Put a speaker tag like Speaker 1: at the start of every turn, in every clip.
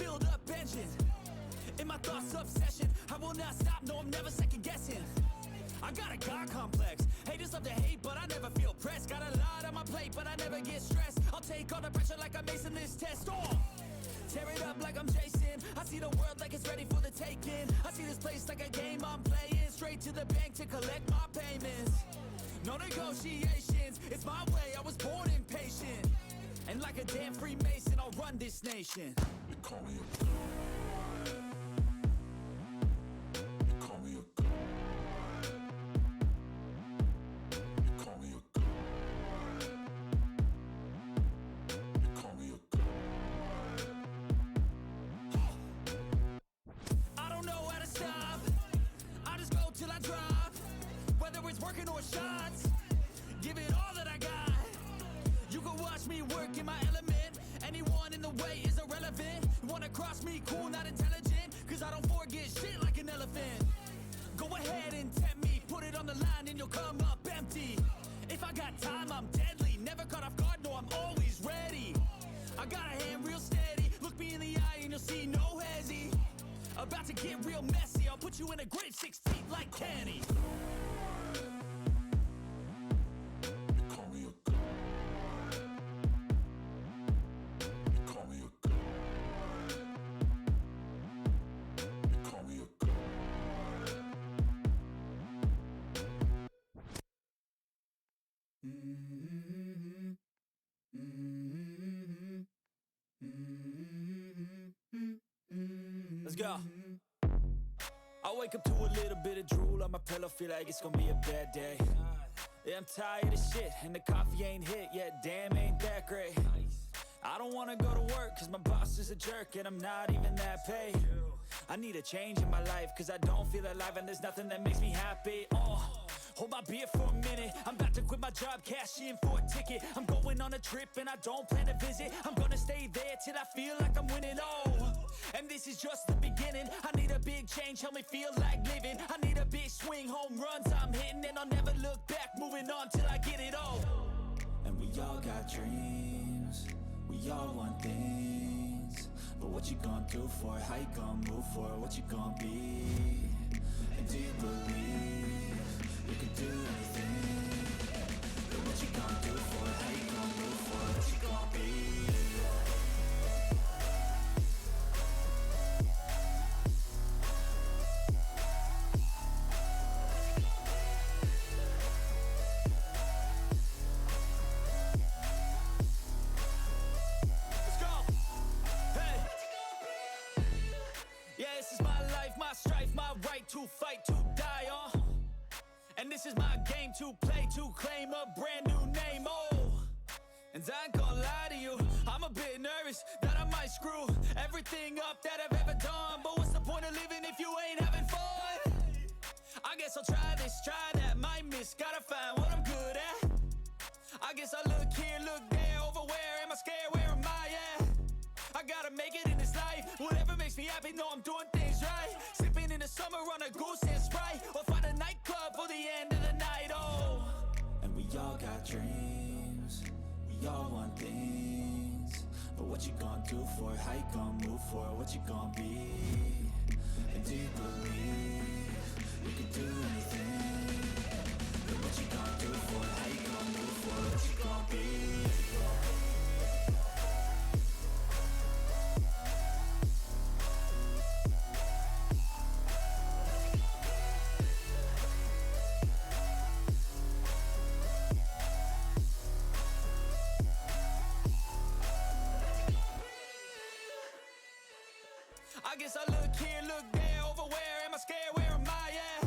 Speaker 1: filled up engine. In my thoughts, obsession, I will not stop, no, I'm never second guessing. I got a God complex, haters love to hate, but I never feel pressed. Got a lot on my plate, but I never get stressed. I'll take all the pressure like I'm acing this test. Tear it up like I'm Jason. I see the world like it's ready for the taking. I see this place like a game I'm playing. Straight to the bank to collect my payments. No negotiations, it's my way, I was born impatient. And like a damn Freemason, I'll run this nation.
Speaker 2: They call me a god. They call me a god. They call me a god. They call me a god.
Speaker 1: I don't know how to stop, I just go till I drop. Whether it's working or shots, give it all that I got. You can watch me work in my element. Anyone in the way is irrelevant. You wanna cross me, cool, not intelligent, cause I don't forget shit like an elephant. Go ahead and tempt me, put it on the line and you'll come up empty. If I got time, I'm deadly, never caught off guard, no, I'm always ready. I got a hand real steady, look me in the eye and you'll see no hezzy. About to get real messy, I'll put you in a grave 6 feet like Kenny.
Speaker 2: They call me a god. They call me a god. They call me a god.
Speaker 1: Let's go. I wake up to a little bit of drool on my pillow, feel like it's gonna be a bad day. Yeah, I'm tired of shit, and the coffee ain't hit yet, damn, ain't that great. I don't wanna go to work, cause my boss is a jerk, and I'm not even that paid. I need a change in my life, cause I don't feel alive, and there's nothing that makes me happy. Hold my beer for a minute, I'm about to quit my job, cash in for a ticket. I'm going on a trip and I don't plan to visit. I'm gonna stay there till I feel like I'm winning, and this is just the beginning. I need a big change, help me feel like living. I need a big swing, home runs I'm hitting, and I'll never look back, moving on till I get it all. And we all got dreams, we all want things, but what you gonna do for it? How you gonna move for it? What you gonna be? And do you believe you can do anything? But what you gonna do for it? How you gonna move for it? What you gonna be? Let's go! Hey! Yeah, this is my life, my strife, my right to fight, to die on. And this is my game to play, to claim a brand new name, And I ain't gonna lie to you, I'm a bit nervous that I might screw everything up that I've ever done. But what's the point of living if you ain't having fun? I guess I'll try this, try that, might miss, gotta find what I'm good at. I guess I look here, look there, over where am I scared, where am I at? I gotta make it in this life, whatever makes me happy, know I'm doing things right. Sipping in the summer on a goose and Sprite, or find a nightclub for the end of the night, And we all got dreams, we all want things, but what you gonna do for it? How you gonna move for it? What you gonna be? And do you believe you can do anything? But what you gonna do for it? How you gonna move for it? What you gonna be? I guess I look here, look there, over where am I scared, where am I at?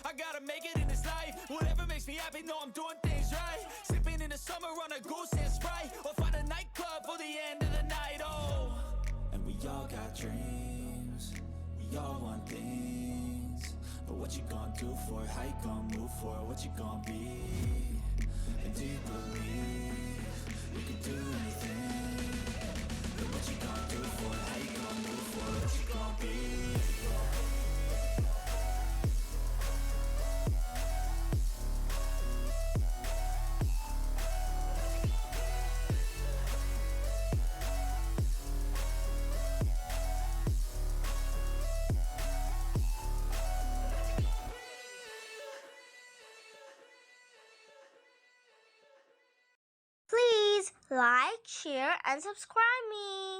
Speaker 1: I gotta make it in this life, whatever makes me happy, know I'm doing things right. Sipping in the summer on a goose and Sprite, or find a nightclub for the end of the night, And we all got dreams, we all want things, but what you gonna do for it? How you gonna move for it? What you gonna be? And do you believe you can do anything? But what you gonna do for it? How you gonna move for it? What you gonna be?
Speaker 3: like, share, and subscribe me.